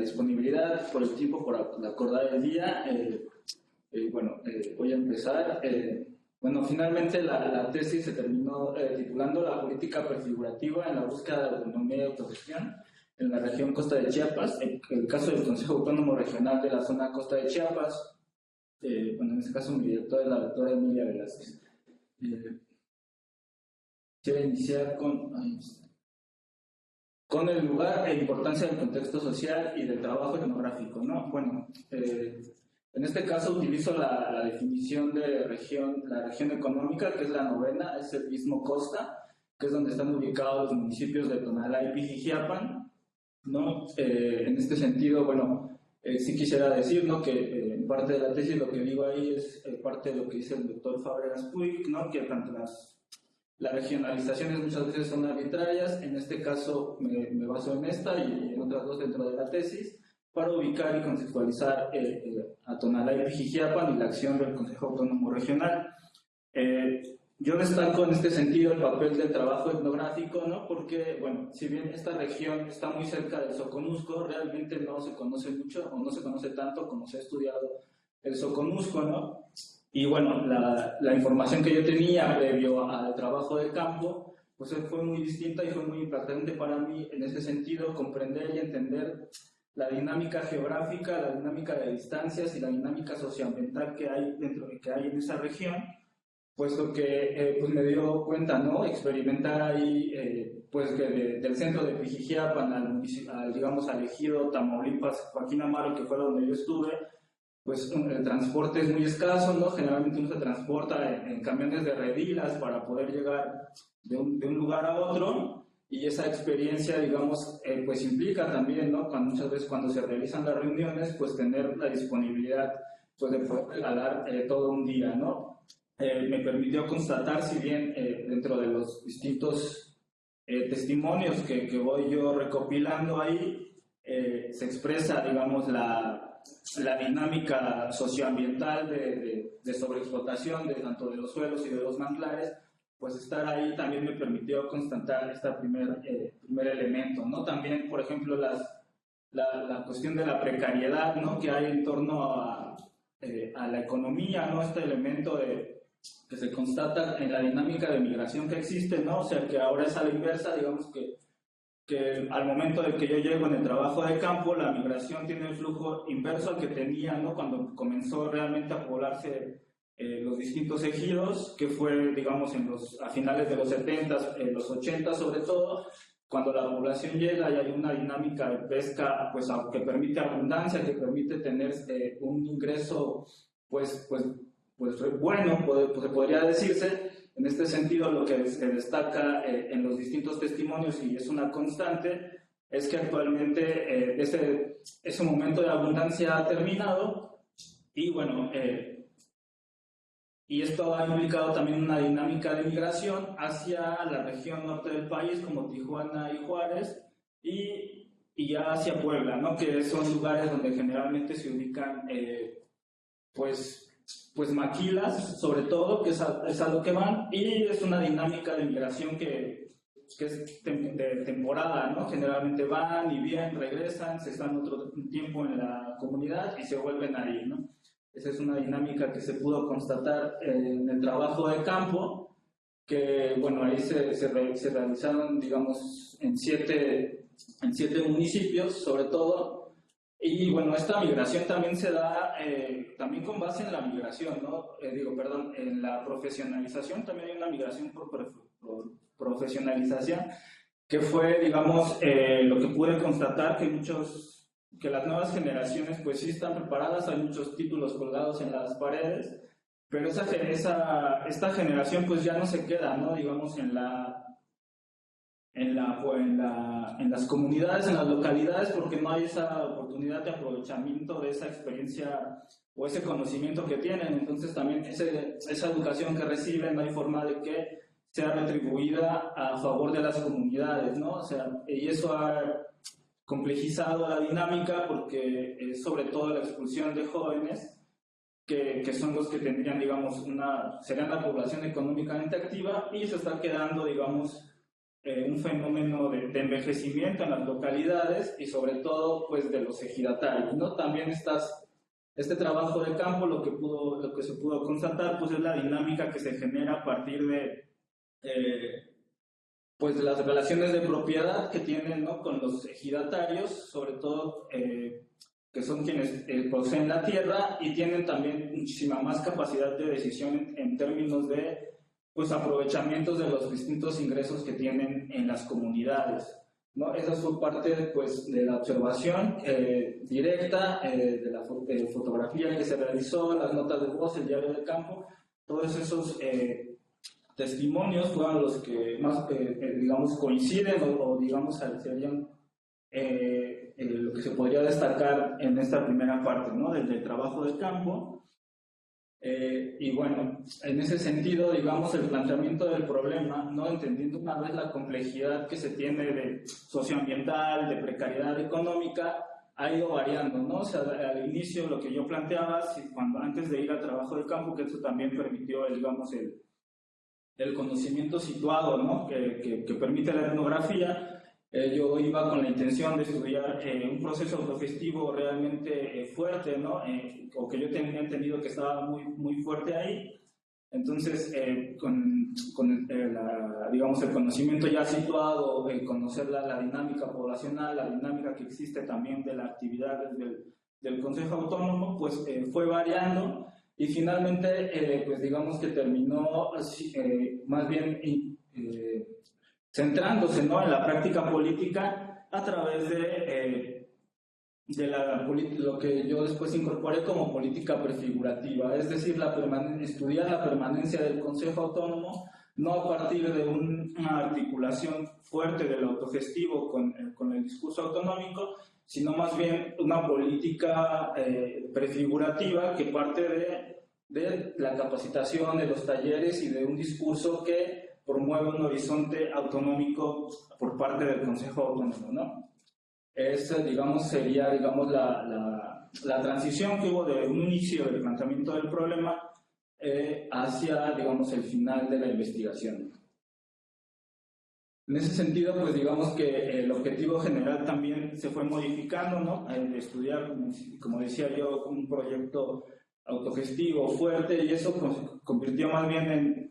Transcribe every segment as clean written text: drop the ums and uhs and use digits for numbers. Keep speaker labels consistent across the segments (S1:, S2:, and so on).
S1: disponibilidad, por el tiempo, por acordar el día. Voy a empezar. Bueno, finalmente la tesis se terminó titulando La política prefigurativa en la búsqueda de autonomía y autogestión en la región Costa de Chiapas, el caso del Consejo Autónomo Regional de la zona Costa de Chiapas. En este caso mi directora es la doctora Emilia Velázquez. Quiero iniciar con el lugar e importancia del contexto social y del trabajo etnográfico, ¿no? Bueno, en este caso utilizo la definición de la región económica, que es la novena, es el Istmo Costa, que es donde están ubicados los municipios de Tonalá y Pijijiapan, ¿no? En este sentido, sí quisiera decir, ¿no?, que en parte de la tesis lo que digo ahí es parte de lo que dice el doctor Fábregas Puig, ¿no?, que tanto las regionalizaciones muchas veces son arbitrarias. En este caso me baso en esta y en otras dos dentro de la tesis para ubicar y contextualizar a Tonalá y Pijijiapan y la acción del Consejo Autónomo Regional. Yo destaco en este sentido el papel del trabajo etnográfico, ¿no?, porque, si bien esta región está muy cerca del Soconusco, realmente no se conoce mucho o no se conoce tanto como se ha estudiado el Soconusco, ¿no? Y la información que yo tenía previo al trabajo de campo, pues fue muy distinta y fue muy impactante para mí en ese sentido, comprender y entender la dinámica geográfica, la dinámica de distancias y la dinámica socioambiental que hay en esa región, puesto que me dio cuenta, ¿no?, experimentar ahí, que del centro de Pijijiapan al ejido Tamaulipas, Joaquín Amaro, que fue donde yo estuve, pues el transporte es muy escaso, ¿no? Generalmente uno se transporta en camiones de redilas para poder llegar de un lugar a otro, y esa experiencia, pues implica también, ¿no?, muchas veces cuando se realizan las reuniones, pues tener la disponibilidad, pues de poder regalar todo un día, ¿no? Me permitió constatar, si bien dentro de los distintos testimonios que voy yo recopilando ahí, se expresa, la dinámica socioambiental de sobreexplotación tanto de los suelos y de los manglares, pues estar ahí también me permitió constatar este primer elemento, ¿no? También, por ejemplo, la cuestión de la precariedad, ¿no?, que hay en torno a la economía, ¿no?, este elemento que se constata en la dinámica de migración que existe, ¿no? O sea, que ahora es a la inversa, que al momento de que yo llego en el trabajo de campo, la migración tiene el flujo inverso al que tenía, ¿no?, cuando comenzó realmente a poblarse los distintos ejidos, que fue, a finales de los 70, los 80 sobre todo, cuando la población llega y hay una dinámica de pesca, pues, que permite abundancia, que permite tener un ingreso, pues bueno, se podría decirse. En este sentido, lo que se destaca en los distintos testimonios, y es una constante, es que actualmente ese momento de abundancia ha terminado, y esto ha implicado también una dinámica de migración hacia la región norte del país, como Tijuana y Juárez, y ya hacia Puebla, ¿no?, que son lugares donde generalmente se ubican pues maquilas, sobre todo, que es a lo que van, y es una dinámica de migración que es de temporada, ¿no? Generalmente van y vienen, regresan, se están otro tiempo en la comunidad y se vuelven a ir, ¿no? Esa es una dinámica que se pudo constatar en el trabajo de campo, que, ahí se realizaron, en siete municipios, sobre todo. Y esta migración también se da también con base en la migración, ¿no? En la profesionalización. También hay una migración por profesionalización, que fue, lo que pude constatar, que las nuevas generaciones pues sí están preparadas, hay muchos títulos colgados en las paredes, pero esta generación pues ya no se queda, ¿no?, en las comunidades, en las localidades, porque no hay esa oportunidad de aprovechamiento de esa experiencia o ese conocimiento que tienen. Entonces también esa educación que reciben no hay forma de que sea retribuida a favor de las comunidades, ¿no? O sea, y eso ha complejizado la dinámica, porque es sobre todo la expulsión de jóvenes que son los que tendrían, serían la población económicamente activa, y se está quedando, un fenómeno de envejecimiento en las localidades y sobre todo pues de los ejidatarios, ¿no? También este trabajo de campo, lo que se pudo constatar pues es la dinámica que se genera a partir de pues de las relaciones de propiedad que tienen, ¿no?, con los ejidatarios, sobre todo que son quienes poseen la tierra y tienen también muchísima más capacidad de decisión en términos de pues aprovechamientos de los distintos ingresos que tienen en las comunidades, ¿no? Esa fue parte pues, de la observación directa, de la fotografía que se realizó, las notas de voz, el diario de campo, todos esos testimonios fueron los que más, digamos, coinciden o digamos, serían lo que se podría destacar en esta primera parte, ¿no?, del trabajo de campo. Y bueno, en ese sentido, digamos, el planteamiento del problema, ¿no?, entendiendo una vez la complejidad que se tiene de socioambiental, de precariedad económica, ha ido variando, ¿no? O sea, al inicio lo que yo planteaba, antes de ir al trabajo de campo, que eso también permitió, digamos, el conocimiento situado, ¿no?, que permite la etnografía. Yo iba con la intención de estudiar un proceso autogestivo realmente fuerte, ¿no?, o que yo tenía entendido que estaba muy, muy fuerte ahí. Entonces, con digamos, el conocimiento ya situado, conocer la dinámica poblacional, la dinámica que existe también de la actividad del Consejo Autónomo, pues fue variando y finalmente, pues digamos que terminó más bien centrándose, ¿no?, en la práctica política a través de lo que yo después incorporé como política prefigurativa, es decir, estudiar la permanencia del Consejo Autónomo no a partir de una articulación fuerte del autogestivo con el discurso autonómico, sino más bien una política prefigurativa que parte de la capacitación, de los talleres y de un discurso que promueve un horizonte autonómico por parte del Consejo Autónomo, ¿no? Esa, digamos, sería, digamos, la transición que hubo de un inicio del planteamiento del problema hacia, digamos, el final de la investigación. En ese sentido, pues digamos que el objetivo general también se fue modificando, ¿no? El estudiar, como decía yo, un proyecto autogestivo fuerte, y eso pues, convirtió más bien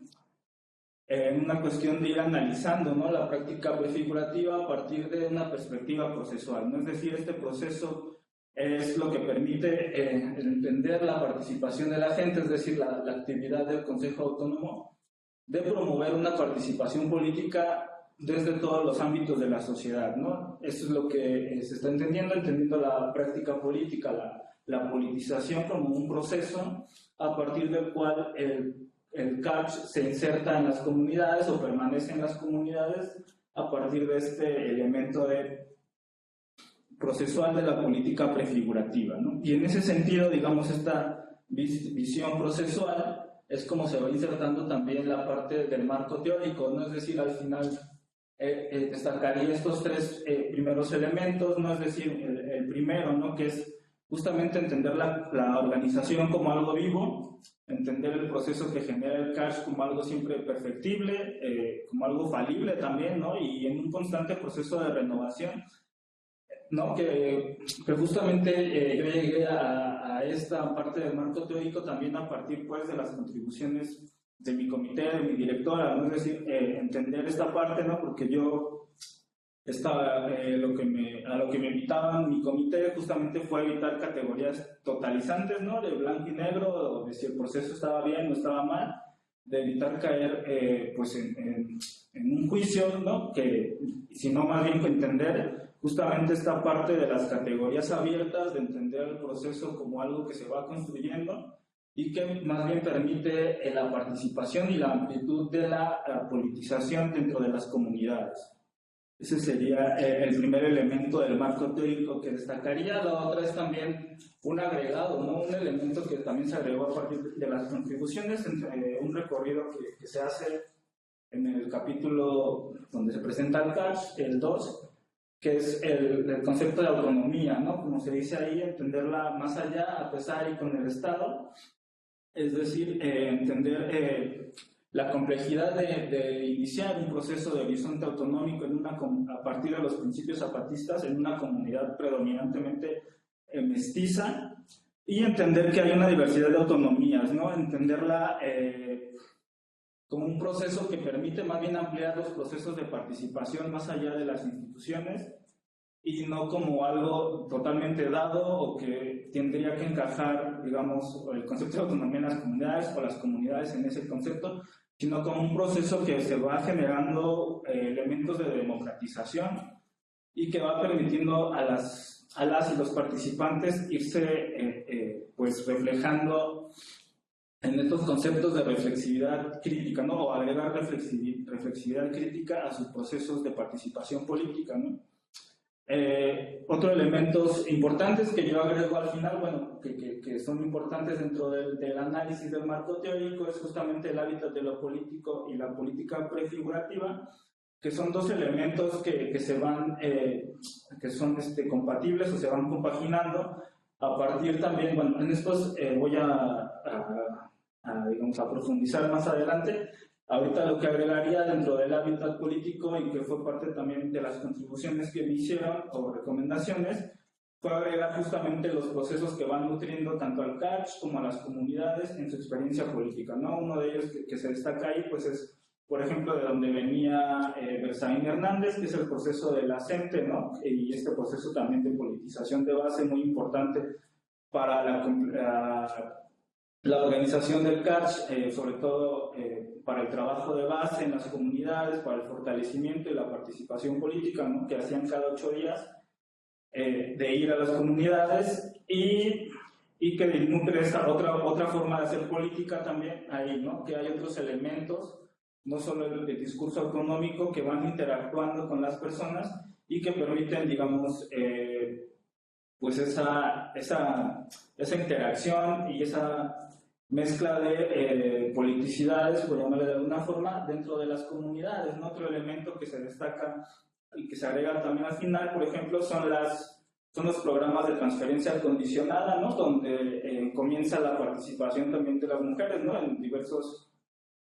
S1: en una cuestión de ir analizando, ¿no?, la práctica prefigurativa a partir de una perspectiva procesual, ¿no? Es decir, este proceso es lo que permite entender la participación de la gente, es decir, la actividad del Consejo Autónomo de promover una participación política desde todos los ámbitos de la sociedad, ¿no? Eso es lo que se está entendiendo la práctica política, la politización como un proceso a partir del cual el CAPS se inserta en las comunidades o permanece en las comunidades a partir de este elemento procesual de la política prefigurativa, ¿no? Y en ese sentido, digamos, esta visión procesual es como se va insertando también la parte del marco teórico, ¿no? Es decir, al final destacaría estos tres primeros elementos, ¿no? Es decir, el primero, ¿no?, que es justamente entender la organización como algo vivo, entender el proceso que genera el CAPS como algo siempre perfectible, como algo falible también, ¿no?, y en un constante proceso de renovación, ¿no?, que justamente yo llegué a esta parte del marco teórico también a partir, pues, de las contribuciones de mi comité, de mi directora, ¿no? Es decir, entender esta parte, ¿no?, porque yo a lo que me invitaban mi comité justamente fue evitar categorías totalizantes, ¿no?, de blanco y negro, o de si el proceso estaba bien o estaba mal, de evitar caer pues en un juicio, ¿no?, sino más bien entender justamente esta parte de las categorías abiertas, de entender el proceso como algo que se va construyendo y que más bien permite la participación y la amplitud de la politización dentro de las comunidades. Ese sería el primer elemento del marco teórico que destacaría. La otra es también un agregado, ¿no?, un elemento que también se agregó a partir de las contribuciones, un recorrido que se hace en el capítulo donde se presenta el CAPS, el 2, que es el concepto de autonomía, ¿no?, como se dice ahí, entenderla más allá, a pesar y con el Estado, es decir, entender la complejidad de iniciar un proceso de horizonte autonómico a partir de los principios zapatistas en una comunidad predominantemente mestiza, y entender que hay una diversidad de autonomías, ¿no? Entenderla como un proceso que permite más bien ampliar los procesos de participación más allá de las instituciones, y no como algo totalmente dado o que tendría que encajar, digamos, el concepto de autonomía en las comunidades o las comunidades en ese concepto, sino como un proceso que se va generando elementos de democratización y que va permitiendo a las y los participantes irse pues reflejando en estos conceptos de reflexividad crítica, ¿no? O agregar reflexividad crítica a sus procesos de participación política, ¿no? Otros elementos importantes que yo agrego al final, bueno, que son importantes dentro del análisis del marco teórico, es justamente el hábitat de lo político y la política prefigurativa, que son dos elementos que se van, que son compatibles o se van compaginando a partir también, bueno, en estos voy digamos, a profundizar más adelante. Ahorita lo que agregaría dentro del hábitat político, y que fue parte también de las contribuciones que me hicieron o recomendaciones, fue agregar justamente los procesos que van nutriendo tanto al CACH como a las comunidades en su experiencia política, ¿no? Uno de ellos que se destaca ahí, pues es, por ejemplo, de donde venía Berzaín Hernández, que es el proceso de la CENTE, ¿no? Y este proceso también de politización de base muy importante para la organización del CACH, sobre todo para el trabajo de base en las comunidades, para el fortalecimiento y la participación política, ¿no? Que hacían cada 8 días, de ir a las comunidades y que nutre esa otra forma de hacer política también ahí, ¿no? Que hay otros elementos, no solo el discurso autonómico, que van interactuando con las personas y que permiten, digamos, pues esa interacción y esa mezcla de politicidades, por llamarle de alguna forma, dentro de las comunidades, ¿no? Otro elemento que se destaca y que se agrega también al final, por ejemplo, son los programas de transferencia condicionada, ¿no? Donde comienza la participación también de las mujeres, ¿no? En diversos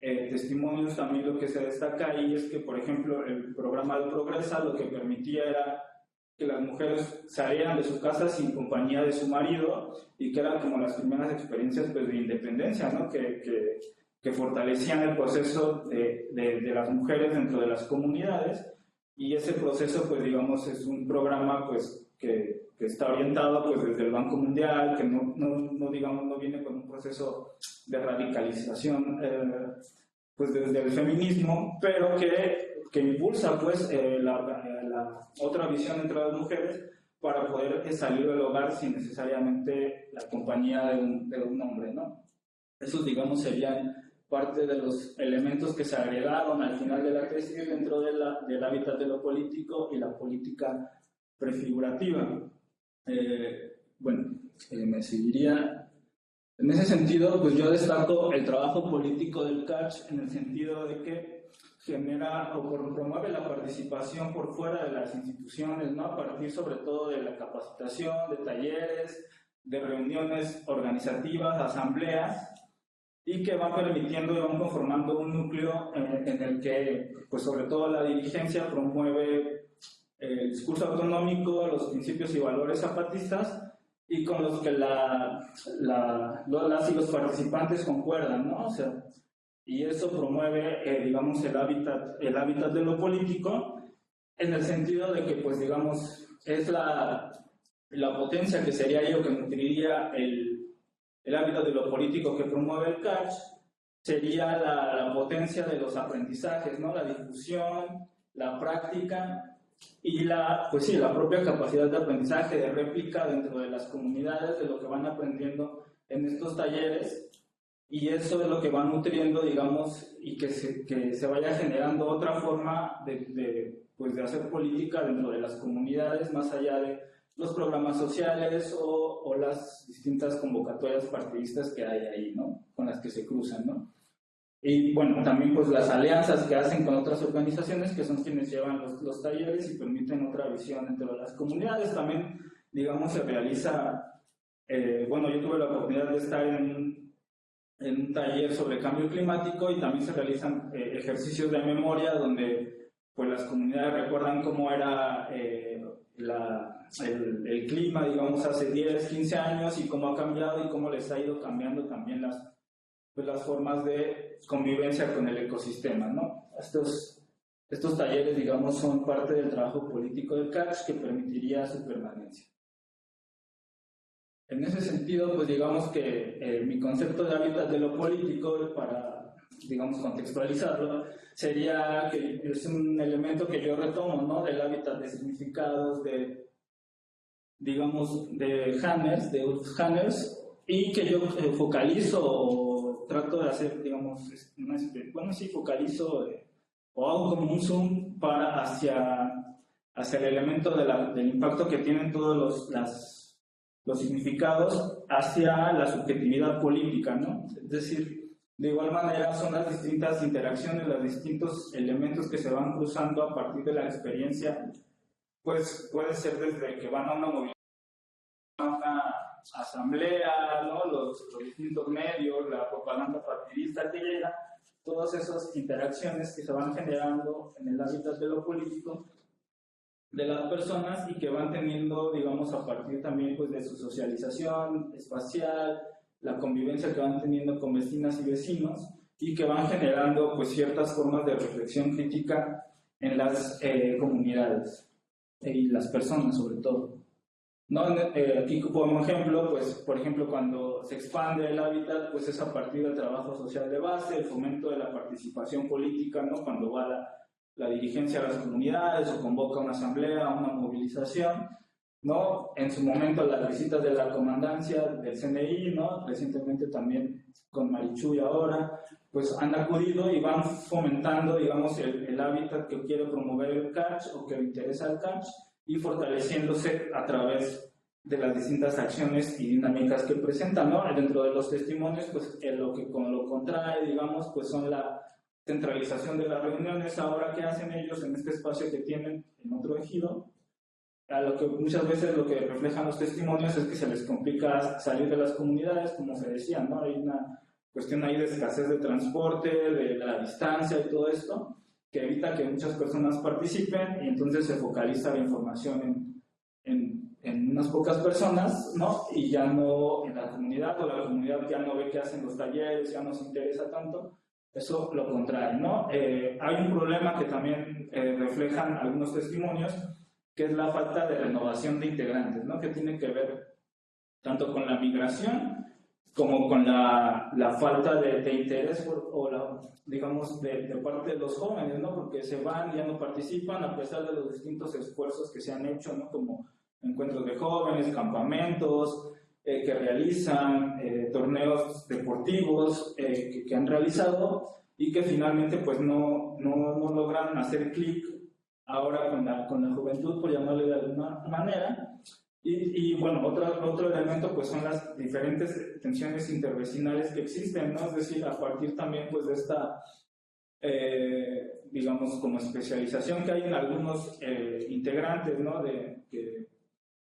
S1: testimonios también lo que se destaca ahí es que, por ejemplo, el programa de Progresa lo que permitía era que las mujeres salieran de su casa sin compañía de su marido, y que eran como las primeras experiencias, pues, de independencia, ¿no? Que fortalecían el proceso de las mujeres dentro de las comunidades. Y ese proceso, pues, digamos, es un programa, pues, que está orientado, pues, desde el Banco Mundial, que no viene con un proceso de radicalización, pues, desde el feminismo, pero que impulsa, pues, la otra visión entre las mujeres para poder salir del hogar sin necesariamente la compañía de un hombre, ¿no? Esos, digamos, serían parte de los elementos que se agregaron al final de la tesis dentro del hábitat de lo político y la política prefigurativa. Bueno, me seguiría. En ese sentido, pues yo destaco el trabajo político del CACH en el sentido de que genera o promueve la participación por fuera de las instituciones, ¿no? A partir sobre todo de la capacitación, de talleres, de reuniones organizativas, asambleas, y que van permitiendo y van conformando un núcleo en el que, pues, sobre todo la dirigencia promueve el discurso autonómico, los principios y valores zapatistas, y con los que las y los participantes concuerdan, ¿no? O sea, y eso promueve, digamos, el hábitat de lo político, en el sentido de que, pues, digamos, es la potencia que sería ello que nutriría el hábitat de lo político que promueve el CACH, sería la potencia de los aprendizajes, ¿no? La difusión, la práctica y pues sí, la propia capacidad de aprendizaje, de réplica dentro de las comunidades, de lo que van aprendiendo en estos talleres, y eso es lo que va nutriendo, digamos, y que se vaya generando otra forma pues de hacer política dentro de las comunidades, más allá de los programas sociales o las distintas convocatorias partidistas que hay ahí, ¿no? Con las que se cruzan, ¿no? Y bueno, también, pues, las alianzas que hacen con otras organizaciones que son quienes llevan los talleres y permiten otra visión dentro de las comunidades. También, digamos, se realiza, bueno, yo tuve la oportunidad de estar en en un taller sobre cambio climático, y también se realizan ejercicios de memoria donde pues las comunidades recuerdan cómo era el clima, digamos, hace 10, 15 años y cómo ha cambiado y cómo les ha ido cambiando también las formas de convivencia con el ecosistema, ¿no? Estos talleres, digamos, son parte del trabajo político del CACH que permitiría su permanencia. En ese sentido, pues digamos que mi concepto de hábitat de lo político, para, digamos, contextualizarlo, sería que es un elemento que yo retomo, ¿no? Del hábitat de significados, digamos, de Hanners, de Ulf Hanners, y que yo focalizo o trato de hacer, digamos, focalizo o hago como un zoom hacia el elemento del impacto que tienen todos los significados hacia la subjetividad política, ¿no? Es decir, de igual manera son las distintas interacciones, los distintos elementos que se van cruzando a partir de la experiencia, pues puede ser desde que van a una movilización, a una asamblea, ¿no? Los distintos medios, la propaganda partidista que llega, todas esas interacciones que se van generando en el hábitat de lo político de las personas y que van teniendo, digamos, a partir también pues, de su socialización espacial, la convivencia que van teniendo con vecinas y vecinos, y que van generando pues, ciertas formas de reflexión crítica en las comunidades y las personas sobre todo. ¿No? Aquí como ejemplo, pues, por ejemplo, cuando se expande el hábitat, pues es a partir del trabajo social de base, el fomento de la participación política, ¿no? Cuando va la dirigencia a las comunidades o convoca una asamblea, una movilización, ¿no? En su momento las visitas de la comandancia del CNI, ¿no? Recientemente también con Marichuy ahora, pues han acudido y van fomentando, digamos, el hábitat que quiere promover el CACH o que le interesa al CACH y fortaleciéndose a través de las distintas acciones y dinámicas que presentan, ¿no? Dentro de los testimonios, pues lo que con lo contrae, digamos, pues son la centralización de las reuniones ahora que hacen ellos en este espacio que tienen en otro ejido, a lo que muchas veces lo que reflejan los testimonios es que se les complica salir de las comunidades, como se decía, ¿no? Hay una cuestión ahí de escasez de transporte, de la distancia y todo esto, que evita que muchas personas participen y entonces se focaliza la información en unas pocas personas, ¿no? Y ya no en la comunidad, o la comunidad ya no ve qué hacen los talleres, ya no se interesa tanto. Eso lo contrae, ¿no? Hay un problema que también reflejan algunos testimonios, que es la falta de renovación de integrantes, ¿no? Que tiene que ver tanto con la migración como con la falta de interés digamos, de parte de los jóvenes, ¿no? Porque se van y ya no participan a pesar de los distintos esfuerzos que se han hecho, ¿no? Como encuentros de jóvenes, campamentos, que realizan, torneos deportivos que han realizado y que finalmente pues no logran hacer clic ahora con la juventud, por llamarle de alguna manera. Y bueno, otro elemento pues son las diferentes tensiones intervecinales que existen, ¿no? Es decir, a partir también pues de esta, digamos, como especialización que hay en algunos integrantes, ¿no?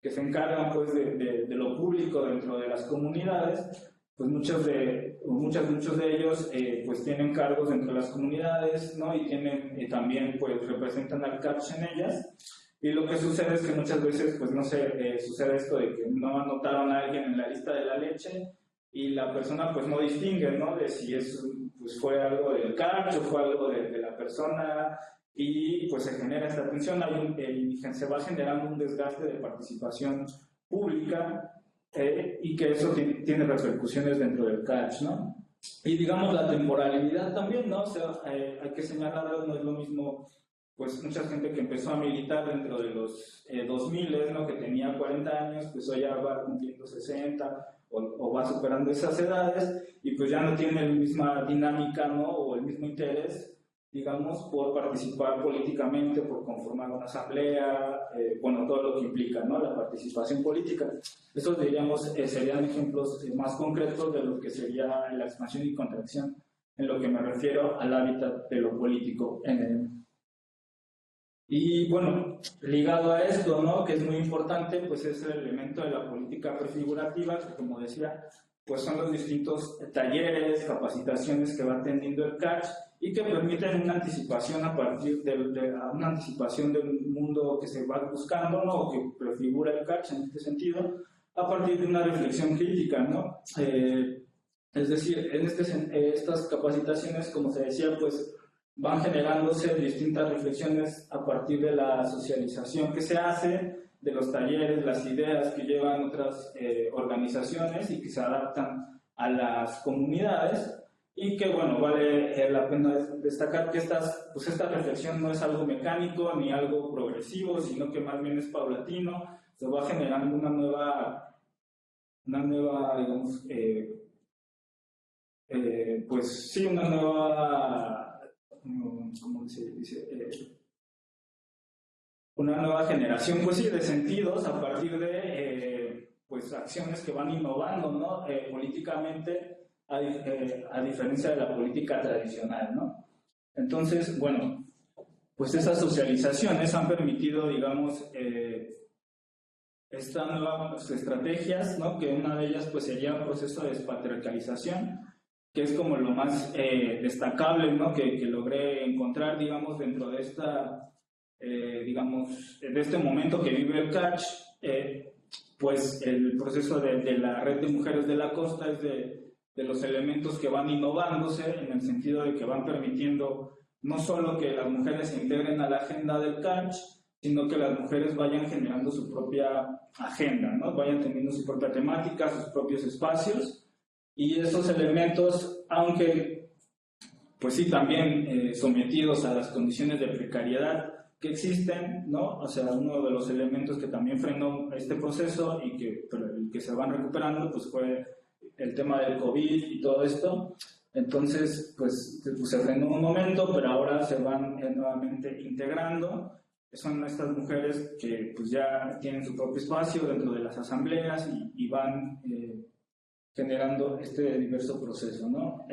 S1: Que se encargan pues de lo público dentro de las comunidades, pues muchos de ellos pues tienen cargos dentro de las comunidades, ¿no? Y tienen también pues representan al CAPCH en ellas. Y lo que sucede es que muchas veces, pues no sé, sucede esto de que no anotaron a alguien en la lista de la leche y la persona pues no distingue, ¿no? De si pues fue algo del CACH o fue algo de la persona, y pues se genera esta tensión, se va generando un desgaste de participación pública y que eso tiene repercusiones dentro del CACH, ¿no? Y digamos la temporalidad también, ¿no? O sea, hay que señalarlo, no es lo mismo pues mucha gente que empezó a militar dentro de los 2000, ¿no? Que tenía 40 años, pues hoy ya va cumpliendo 60 o va superando esas edades y pues ya no tiene la misma dinámica, ¿no? O el mismo interés, digamos, por participar políticamente, por conformar una asamblea, bueno, todo lo que implica, ¿no? La participación política. Estos, diríamos, serían ejemplos más concretos de lo que sería la expansión y contracción en lo que me refiero al hábitat de lo político Y bueno, ligado a esto, ¿no? Que es muy importante, pues es el elemento de la política prefigurativa, que como decía, pues son los distintos talleres, capacitaciones que va teniendo el CACH y que permiten una anticipación a partir una anticipación del mundo que se va buscando, ¿no? O que prefigura el CACH en este sentido, a partir de una reflexión crítica, ¿no? Es decir, estas capacitaciones, como se decía, pues van generándose distintas reflexiones a partir de la socialización que se hace, de los talleres, las ideas que llevan otras organizaciones y que se adaptan a las comunidades, y que, bueno, vale la pena destacar que esta reflexión no es algo mecánico ni algo progresivo, sino que más bien es paulatino, se va generando una nueva, digamos, pues sí, una nueva, ¿cómo se dice? Una nueva generación, pues sí, de sentidos a partir de pues acciones que van innovando, ¿no? Políticamente, a diferencia de la política tradicional, ¿no? Entonces, bueno, pues esas socializaciones han permitido, digamos, estas nuevas estrategias, ¿no? Que una de ellas pues sería un proceso de despatriarcalización, que es como lo más destacable, ¿no? Que logré encontrar, digamos, dentro de esta digamos, de este momento que vive el CACH. Pues el proceso de la red de mujeres de la costa es de los elementos que van innovándose, en el sentido de que van permitiendo no solo que las mujeres se integren a la agenda del CACH, sino que las mujeres vayan generando su propia agenda, ¿no? Vayan teniendo su propia temática, sus propios espacios, y esos elementos, aunque pues sí, también sometidos a las condiciones de precariedad que existen, ¿no? O sea, uno de los elementos que también frenó este proceso y que se van recuperando, pues fue el tema del COVID y todo esto. Entonces, pues se frenó un momento, pero ahora se van nuevamente integrando. Son estas mujeres que pues ya tienen su propio espacio dentro de las asambleas y van generando este diverso proceso, ¿no?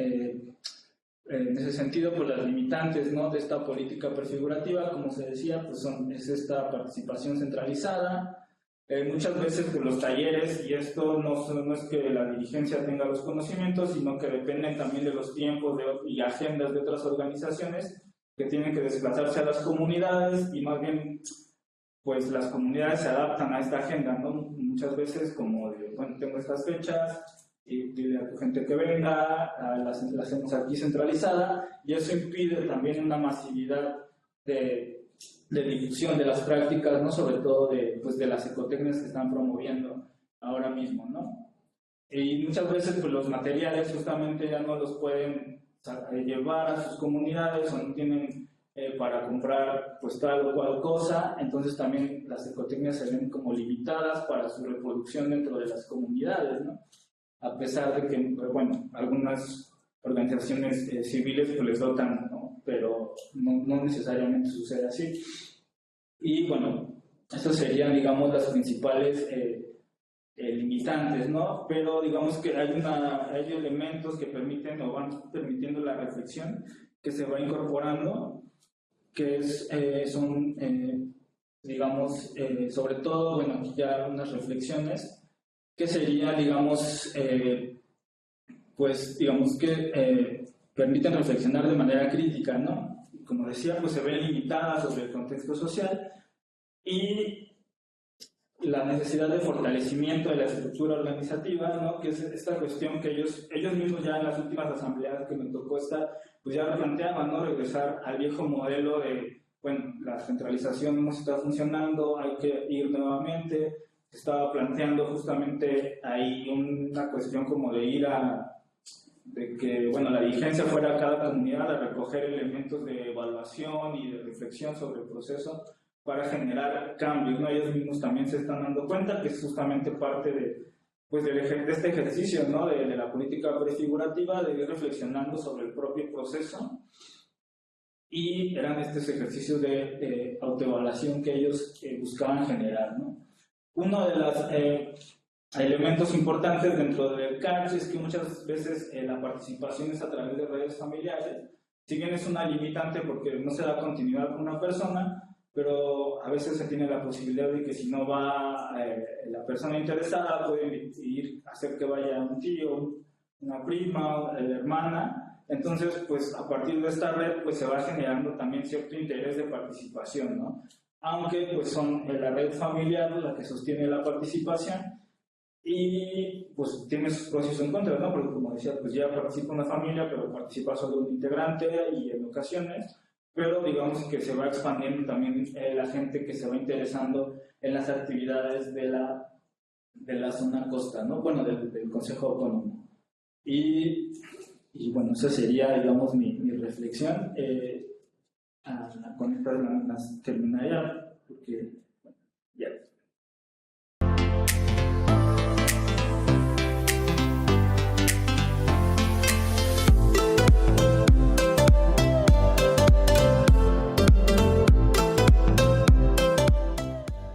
S1: En ese sentido, pues las limitantes, ¿no? De esta política prefigurativa, como se decía, pues es esta participación centralizada. Muchas veces pues, los talleres, y esto no es que la dirigencia tenga los conocimientos, sino que dependen también de los tiempos y agendas de otras organizaciones que tienen que desplazarse a las comunidades, y más bien pues las comunidades se adaptan a esta agenda, ¿no? Muchas veces como de, bueno, tengo estas fechas, y dile a tu gente que venga, la hacemos aquí centralizada, y eso impide también una masividad de difusión de las prácticas, ¿no? Sobre todo pues de las ecotecnias que están promoviendo ahora mismo, ¿no? Y muchas veces pues los materiales justamente ya no los pueden llevar a sus comunidades, o no tienen para comprar pues tal o cual cosa, entonces también las ecotecnias se ven como limitadas para su reproducción dentro de las comunidades, ¿no? A pesar de que, bueno, algunas organizaciones civiles pues les dotan, ¿no? Pero no necesariamente sucede así. Y bueno, estas serían, digamos, las principales limitantes, ¿no? Pero digamos que hay elementos que permiten o van permitiendo la reflexión que se va incorporando, que son, digamos, sobre todo, bueno, aquí ya unas reflexiones que serían, digamos, pues, digamos que permiten reflexionar de manera crítica, ¿no? Como decía, pues se ven limitadas sobre el contexto social y la necesidad de fortalecimiento de la estructura organizativa, ¿no? Que es esta cuestión que ellos mismos ya en las últimas asambleas que me tocó estar, pues ya planteaban, ¿no? Regresar al viejo modelo de, bueno, la centralización no está funcionando, hay que ir nuevamente. Estaba planteando justamente ahí una cuestión como de ir de que, bueno, la dirigencia fuera a cada comunidad a recoger elementos de evaluación y de reflexión sobre el proceso para generar cambios, ¿no? Ellos mismos también se están dando cuenta que es justamente parte de este ejercicio, ¿no? De la política prefigurativa, de ir reflexionando sobre el propio proceso, y eran estos ejercicios de autoevaluación que ellos buscaban generar, ¿no? Uno de los elementos importantes dentro del CACH es que muchas veces la participación es a través de redes familiares. Si bien es una limitante porque no se da continuidad con una persona, pero a veces se tiene la posibilidad de que si no va la persona interesada, puede ir a hacer que vaya un tío, una prima, la hermana. Entonces, pues a partir de esta red, pues se va generando también cierto interés de participación, ¿no? Aunque pues son la red familiar la que sostiene la participación y pues tiene sus pros y sus contras, ¿no? Porque como decía, pues ya participa una familia, pero participa solo un integrante y en ocasiones, pero digamos que se va expandiendo también la gente que se va interesando en las actividades de la zona costa, ¿no? Bueno, del Consejo Autónomo. Y bueno, esa sería, digamos, mi reflexión. Con esta terminaría, porque